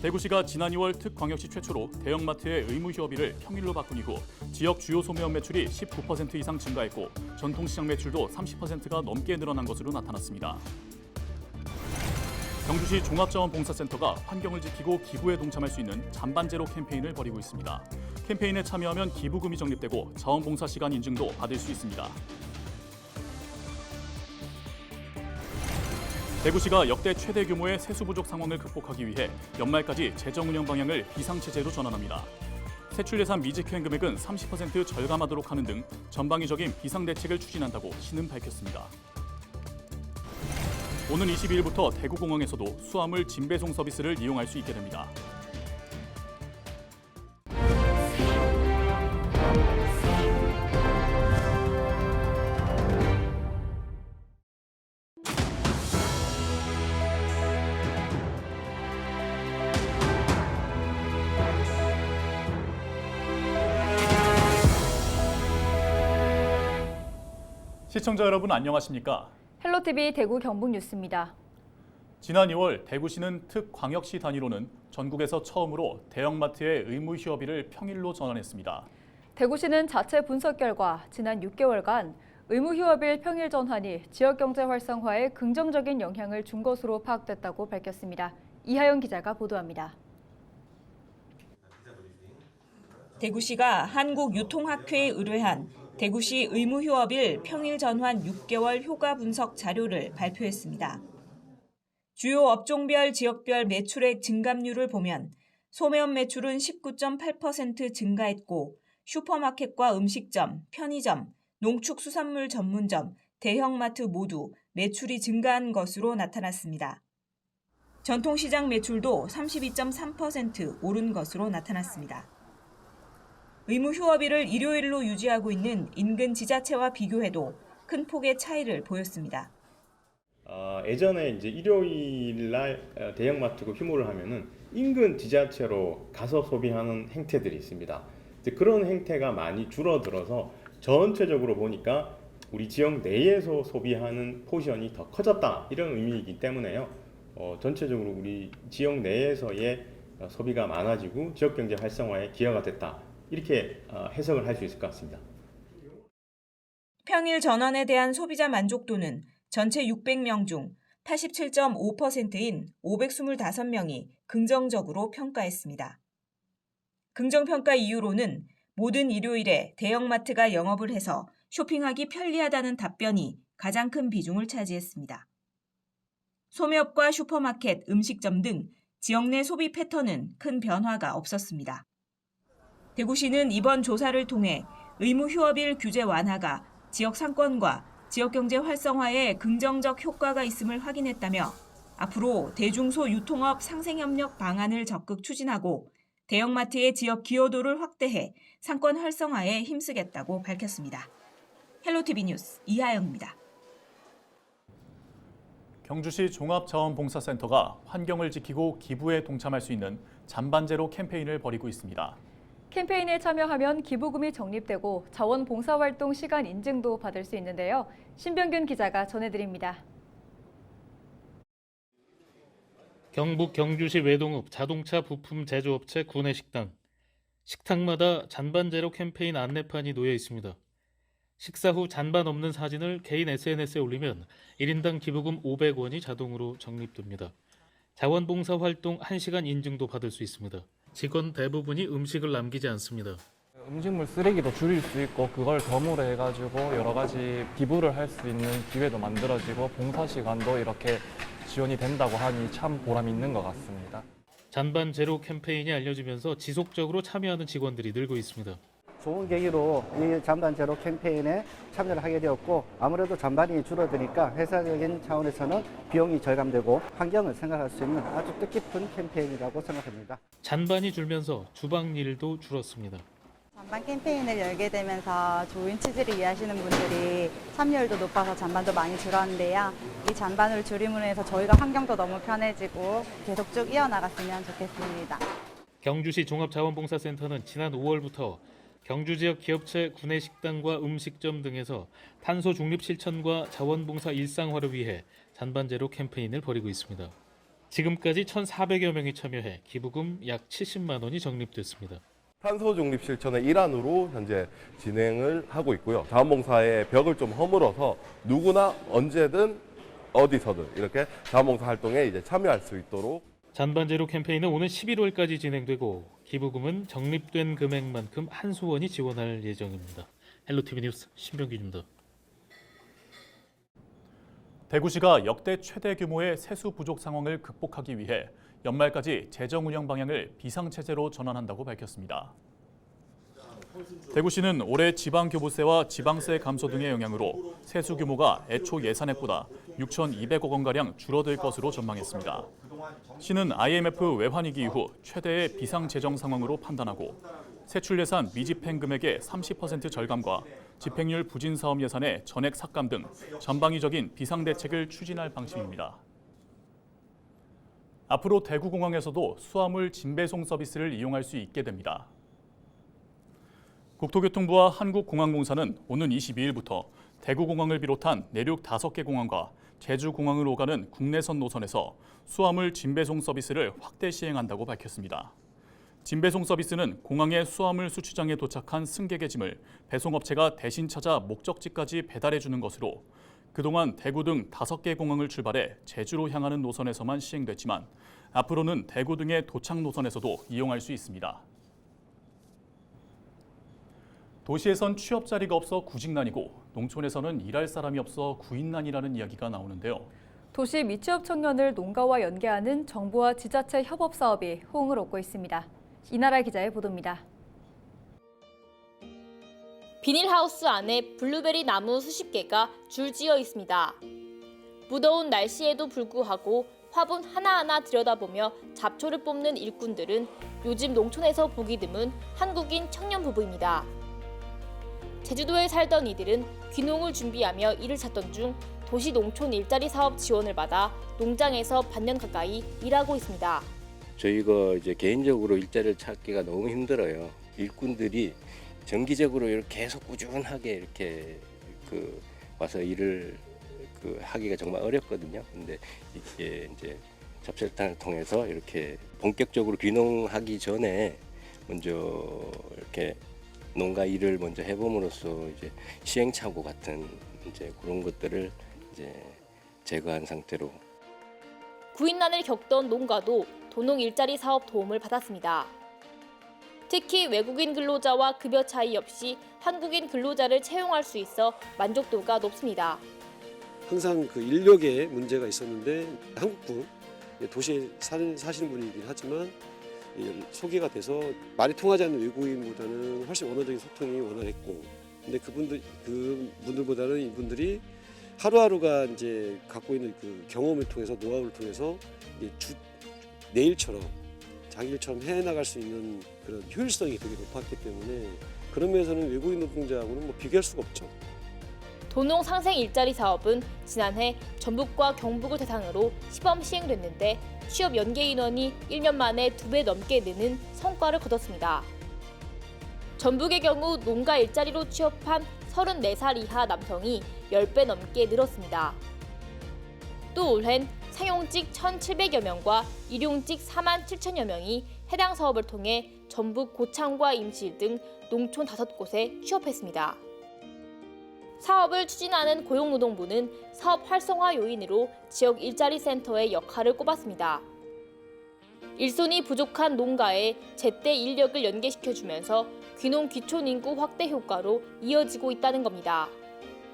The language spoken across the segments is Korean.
대구시가 지난 2월 특광역시 최초로 대형마트의 의무휴업일을 평일로 바꾼 이후 지역 주요 소매업 매출이 19% 이상 증가했고 전통시장 매출도 30%가 넘게 늘어난 것으로 나타났습니다. 경주시 종합자원봉사센터가 환경을 지키고 기부에 동참할 수 있는 잔반제로 캠페인을 벌이고 있습니다. 캠페인에 참여하면 기부금이 적립되고 자원봉사 시간 인증도 받을 수 있습니다. 대구시가 역대 최대 규모의 세수 부족 상황을 극복하기 위해 연말까지 재정 운영 방향을 비상체제로 전환합니다. 세출 예산 미집행 금액은 30% 절감하도록 하는 등 전방위적인 비상대책을 추진한다고 시는 밝혔습니다. 오는 22일부터 대구공항에서도 수화물 짐배송 서비스를 이용할 수 있게 됩니다. 시청자 여러분 안녕하십니까? 헬로티비 대구 경북 뉴스입니다. 지난 2월 대구시는 특광역시 단위로는 전국에서 처음으로 대형마트의 의무휴업일을 평일로 전환했습니다. 대구시는 자체 분석 결과 지난 6개월간 의무휴업일 평일 전환이 지역경제 활성화에 긍정적인 영향을 준 것으로 파악됐다고 밝혔습니다. 이하영 기자가 보도합니다. 대구시가 한국유통학회에 의뢰한 대구시 의무휴업일 평일 전환 6개월 효과 분석 자료를 발표했습니다. 주요 업종별 지역별 매출액 증감률을 보면 소매업 매출은 19.8% 증가했고 슈퍼마켓과 음식점, 편의점, 농축수산물 전문점, 대형마트 모두 매출이 증가한 것으로 나타났습니다. 전통시장 매출도 32.3% 오른 것으로 나타났습니다. 의무휴업일을 일요일로 유지하고 있는 인근 지자체와 비교해도 큰 폭의 차이를 보였습니다. 예전에 이제 일요일 날 대형마트고 휴무를 하면은 인근 지자체로 가서 소비하는 행태들이 있습니다. 이제 그런 행태가 많이 줄어들어서 전체적으로 보니까 우리 지역 내에서 소비하는 포션이 더 커졌다 이런 의미이기 때문에요. 전체적으로 우리 지역 내에서의 소비가 많아지고 지역 경제 활성화에 기여가 됐다. 이렇게 해석을 할 수 있을 것 같습니다. 평일 전환에 대한 소비자 만족도는 전체 600명 중 87.5%인 525명이 긍정적으로 평가했습니다. 긍정평가 이유로는 모든 일요일에 대형마트가 영업을 해서 쇼핑하기 편리하다는 답변이 가장 큰 비중을 차지했습니다. 소매업과 슈퍼마켓, 음식점 등 지역 내 소비 패턴은 큰 변화가 없었습니다. 대구시는 이번 조사를 통해 의무휴업일 규제 완화가 지역 상권과 지역경제 활성화에 긍정적 효과가 있음을 확인했다며 앞으로 대중소 유통업 상생협력 방안을 적극 추진하고 대형마트의 지역 기여도를 확대해 상권 활성화에 힘쓰겠다고 밝혔습니다. 헬로티비 뉴스 이하영입니다. 경주시 종합자원봉사센터가 환경을 지키고 기부에 동참할 수 있는 잔반제로 캠페인을 벌이고 있습니다. 캠페인에 참여하면 기부금이 적립되고 자원봉사활동 시간 인증도 받을 수 있는데요. 신병균 기자가 전해드립니다. 경북 경주시 외동읍 자동차 부품 제조업체 구내식당. 식탁마다 잔반제로 캠페인 안내판이 놓여 있습니다. 식사 후 잔반 없는 사진을 개인 SNS에 올리면 1인당 기부금 500원이 자동으로 적립됩니다. 자원봉사 활동 1시간 인증도 받을 수 있습니다. 직원 대부분이 음식을 남기지 않습니다. 음식물 쓰레기도 줄일 수 있고 그걸 덤으로 해가지고 여러 가지 기부를 할 수 있는 기회도 만들어지고 봉사 시간도 이렇게 지원이 된다고 하니 참 보람 있는 것 같습니다. 잔반 제로 캠페인이 알려지면서 지속적으로 참여하는 직원들이 늘고 있습니다. 좋은 계기로 이 잔반 제로 캠페인에 참여를 하게 되었고 아무래도 잔반이 줄어드니까 회사적인 차원에서는 비용이 절감되고 환경을 생각할 수 있는 아주 뜻깊은 캠페인이라고 생각합니다. 잔반이 줄면서 주방 일도 줄었습니다. 잔반 캠페인을 열게 되면서 좋은 취지를 이해하시는 분들이 참여율도 높아서 잔반도 많이 줄었는데요. 이 잔반을 줄임으로 해서 저희가 환경도 너무 편해지고 계속 쭉 이어나갔으면 좋겠습니다. 경주시 종합자원봉사센터는 지난 5월부터 경주 지역 기업체 구내식당과 음식점 등에서 탄소 중립 실천과 자원봉사 일상화를 위해 잔반제로 캠페인을 벌이고 있습니다. 지금까지 1,400여 명이 참여해 기부금 약 70만 원이 적립됐습니다. 탄소 중립 실천의 일환으로 현재 진행을 하고 있고요. 자원봉사의 벽을 좀 허물어서 누구나 언제든 어디서든 이렇게 자원봉사 활동에 이제 참여할 수 있도록. 잔반제로 캠페인은 오는 11월까지 진행되고 기부금은 적립된 금액만큼 한수원이 지원할 예정입니다. 헬로티비 뉴스 신병규입니다. 대구시가 역대 최대 규모의 세수 부족 상황을 극복하기 위해 연말까지 재정 운영 방향을 비상체제로 전환한다고 밝혔습니다. 대구시는 올해 지방교부세와 지방세 감소 등의 영향으로 세수 규모가 애초 예산액보다 6,200억 원가량 줄어들 것으로 전망했습니다. 시는 IMF 외환위기 이후 최대의 비상재정 상황으로 판단하고 세출 예산 미집행 금액의 30% 절감과 집행률 부진 사업 예산의 전액 삭감 등 전방위적인 비상대책을 추진할 방침입니다. 앞으로 대구공항에서도 수화물 진배송 서비스를 이용할 수 있게 됩니다. 국토교통부와 한국공항공사는 오는 22일부터 대구공항을 비롯한 내륙 5개 공항과 제주공항을 오가는 국내선 노선에서 수화물 진배송 서비스를 확대 시행한다고 밝혔습니다. 진배송 서비스는 공항의 수화물 수취장에 도착한 승객의 짐을 배송업체가 대신 찾아 목적지까지 배달해주는 것으로 그동안 대구 등 5개 공항을 출발해 제주로 향하는 노선에서만 시행됐지만 앞으로는 대구 등의 도착 노선에서도 이용할 수 있습니다. 도시에선 취업 자리가 없어 구직난이고 농촌에서는 일할 사람이 없어 구인난이라는 이야기가 나오는데요. 도시 미취업 청년을 농가와 연계하는 정부와 지자체 협업 사업이 호응을 얻고 있습니다. 이나라 기자의 보도입니다. 비닐하우스 안에 블루베리 나무 수십 개가 줄지어 있습니다. 무더운 날씨에도 불구하고 화분 하나하나 들여다보며 잡초를 뽑는 일꾼들은 요즘 농촌에서 보기 드문 한국인 청년 부부입니다. 제주도에 살던 이들은 귀농을 준비하며 일을 찾던 중 도시 농촌 일자리 사업 지원을 받아 농장에서 반년 가까이 일하고 있습니다. 저희가 이제 개인적으로 일자리를 찾기가 너무 힘들어요. 일꾼들이 정기적으로 이렇게 계속 꾸준하게 이렇게 와서 일을 하기가 정말 어렵거든요. 근데 이게 이제 잡설탕을 통해서 이렇게 본격적으로 귀농하기 전에 먼저 이렇게 농가 일을 먼저 해봄으로써 이제 시행착오 같은 이제 그런 것들을 이제 제거한 상태로. 구인난을 겪던 농가도 도농 일자리 사업 도움을 받았습니다. 특히 외국인 근로자와 급여 차이 없이 한국인 근로자를 채용할 수 있어 만족도가 높습니다. 항상 그 인력에 문제가 있었는데 한국분 도시에 사시는 분이긴 하지만 소개가 돼서 말이 통하지 않는 외국인보다는 훨씬 언어적인 소통이 원활했고, 근데 그분들보다는 이분들이 하루하루가 이제 갖고 있는 그 경험을 통해서 노하우를 통해서 내 일처럼 자기 일처럼 해나갈 수 있는 그런 효율성이 되게 높았기 때문에 그런 면에서는 외국인 노동자하고는 뭐 비교할 수가 없죠. 도농 상생 일자리 사업은 지난해 전북과 경북을 대상으로 시범 시행됐는데 취업 연계 인원이 1년 만에 2배 넘게 느는 성과를 거뒀습니다. 전북의 경우 농가 일자리로 취업한 34살 이하 남성이 10배 넘게 늘었습니다. 또 올해는 상용직 1,700여 명과 일용직 4만 7천여 명이 해당 사업을 통해 전북 고창과 임실 등 농촌 5곳에 취업했습니다. 사업을 추진하는 고용노동부는 사업 활성화 요인으로 지역 일자리 센터의 역할을 꼽았습니다. 일손이 부족한 농가에 제때 인력을 연계시켜주면서 귀농 귀촌 인구 확대 효과로 이어지고 있다는 겁니다.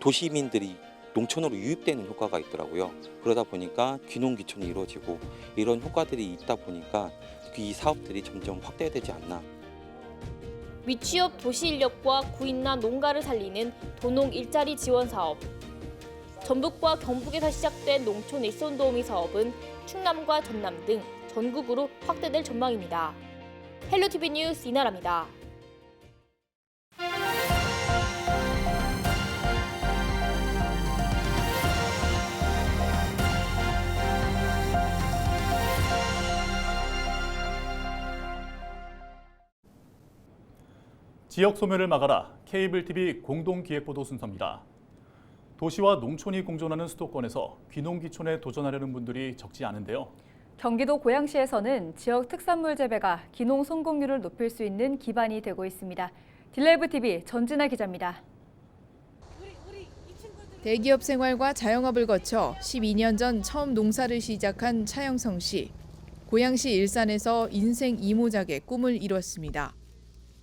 도시민들이 농촌으로 유입되는 효과가 있더라고요. 그러다 보니까 귀농 귀촌이 이루어지고 이런 효과들이 있다 보니까 이 사업들이 점점 확대되지 않나. 미취업 도시 인력과 구인난 농가를 살리는 도농 일자리 지원 사업. 전북과 경북에서 시작된 농촌 일손 도우미 사업은 충남과 전남 등 전국으로 확대될 전망입니다. 헬로티비 뉴스 이나라입니다. 지역 소멸을 막아라 케이블 TV 공동 기획보도 순서입니다. 도시와 농촌이 공존하는 수도권에서 귀농 귀촌에 도전하려는 분들이 적지 않은데요. 경기도 고양시에서는 지역 특산물 재배가 귀농 성공률을 높일 수 있는 기반이 되고 있습니다. 딜라이브 TV 전진아 기자입니다. 대기업 생활과 자영업을 거쳐 12년 전 처음 농사를 시작한 차영성 씨. 고양시 일산에서 인생 이모작의 꿈을 이뤘습니다.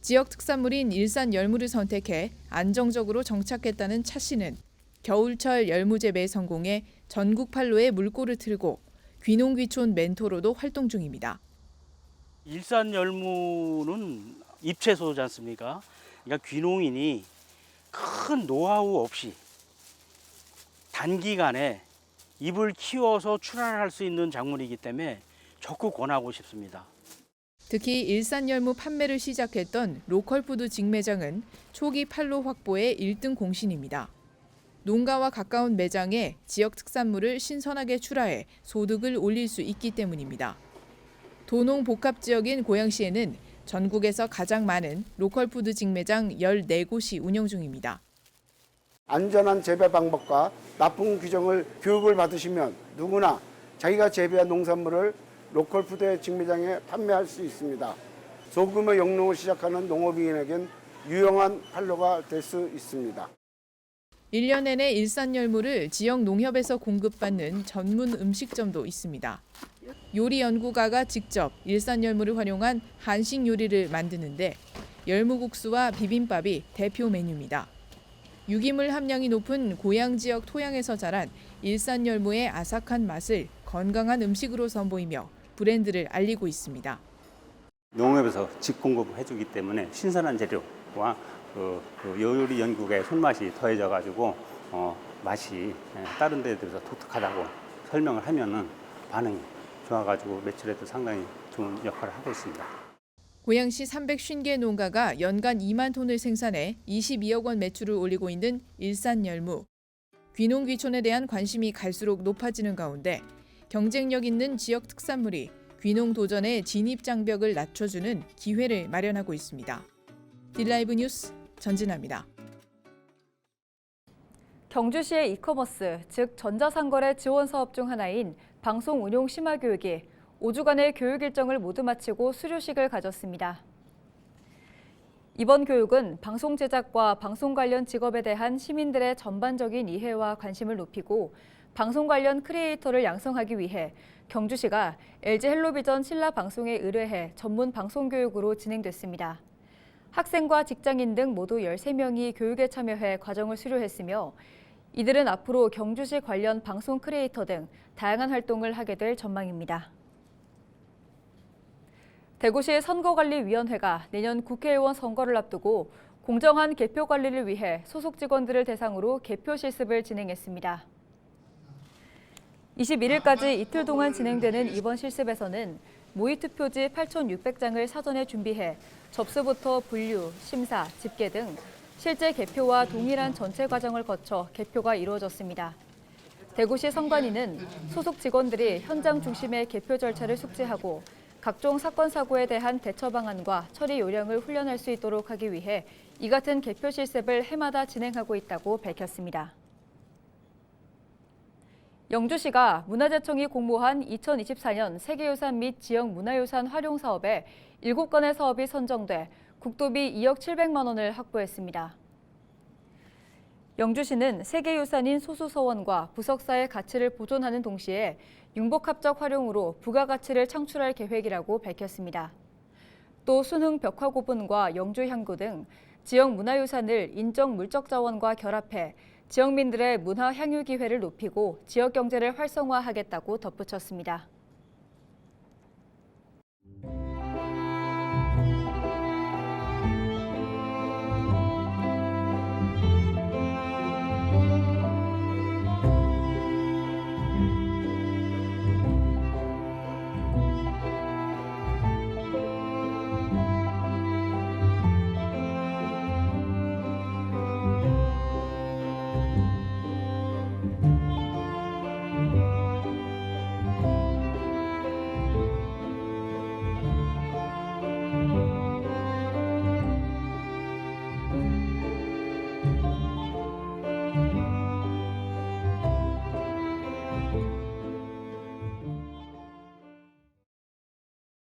지역 특산물인 일산 열무를 선택해 안정적으로 정착했다는 차 씨는 겨울철 열무 재배에 성공해 전국 판로에 물꼬를 틀고 귀농귀촌 멘토로도 활동 중입니다. 일산 열무는 잎채소지 않습니까? 그러니까 귀농인이 큰 노하우 없이 단기간에 잎을 키워서 출하할 수 있는 작물이기 때문에 적극 권하고 싶습니다. 특히 일산 열무 판매를 시작했던 로컬푸드 직매장은 초기 판로 확보에 1등 공신입니다. 농가와 가까운 매장에 지역 특산물을 신선하게 출하해 소득을 올릴 수 있기 때문입니다. 도농 복합 지역인 고양시에는 전국에서 가장 많은 로컬푸드 직매장 14곳이 운영 중입니다. 안전한 재배 방법과 납품 규정을 교육을 받으시면 누구나 자기가 재배한 농산물을 로컬푸드 직매장에 판매할 수 있습니다. 소규모 영농을 시작하는 농업인에겐 유용한 판로가 될 수 있습니다. 1년 내내 일산 열무를 지역 농협에서 공급받는 전문 음식점도 있습니다. 요리 연구가가 직접 일산 열무를 활용한 한식 요리를 만드는데 열무국수와 비빔밥이 대표 메뉴입니다. 유기물 함량이 높은 고양 지역 토양에서 자란 일산 열무의 아삭한 맛을 건강한 음식으로 선보이며 브랜드를 알리고 있습니다. 농협에서 직공급해주기 때문에 신선한 재료와 요리 연구가의 손맛이 더해져가지고 맛이 다른 데에 비해서 독특하다고 설명을 하면은 반응이 좋아가지고 매출에도 상당히 좋은 역할을 하고 있습니다. 고양시 350개 농가가 연간 2만 톤을 생산해 22억 원 매출을 올리고 있는 일산 열무. 귀농귀촌에 대한 관심이 갈수록 높아지는 가운데 경쟁력 있는 지역 특산물이 귀농 도전의 진입 장벽을 낮춰주는 기회를 마련하고 있습니다. 딜라이브 뉴스 전진아입니다. 경주시의 이커머스, 즉 전자상거래 지원 사업 중 하나인 방송 운용 심화 교육이 5주간의 교육 일정을 모두 마치고 수료식을 가졌습니다. 이번 교육은 방송 제작과 방송 관련 직업에 대한 시민들의 전반적인 이해와 관심을 높이고 방송 관련 크리에이터를 양성하기 위해 경주시가 LG 헬로비전 신라 방송에 의뢰해 전문 방송 교육으로 진행됐습니다. 학생과 직장인 등 모두 13명이 교육에 참여해 과정을 수료했으며 이들은 앞으로 경주시 관련 방송 크리에이터 등 다양한 활동을 하게 될 전망입니다. 대구시 선거관리위원회가 내년 국회의원 선거를 앞두고 공정한 개표 관리를 위해 소속 직원들을 대상으로 개표 실습을 진행했습니다. 21일까지 이틀 동안 진행되는 이번 실습에서는 모의투표지 8,600장을 사전에 준비해 접수부터 분류, 심사, 집계 등 실제 개표와 동일한 전체 과정을 거쳐 개표가 이루어졌습니다. 대구시 선관위는 소속 직원들이 현장 중심의 개표 절차를 숙지하고 각종 사건 사고에 대한 대처 방안과 처리 요령을 훈련할 수 있도록 하기 위해 이 같은 개표 실습을 해마다 진행하고 있다고 밝혔습니다. 영주시가 문화재청이 공모한 2024년 세계유산 및 지역문화유산 활용 사업에 7건의 사업이 선정돼 국도비 2억 700만 원을 확보했습니다. 영주시는 세계유산인 소수서원과 부석사의 가치를 보존하는 동시에 융복합적 활용으로 부가가치를 창출할 계획이라고 밝혔습니다. 또 순흥 벽화고분과 영주향구 등 지역 문화유산을 인적 물적 자원과 결합해 지역민들의 문화 향유 기회를 높이고 지역 경제를 활성화하겠다고 덧붙였습니다.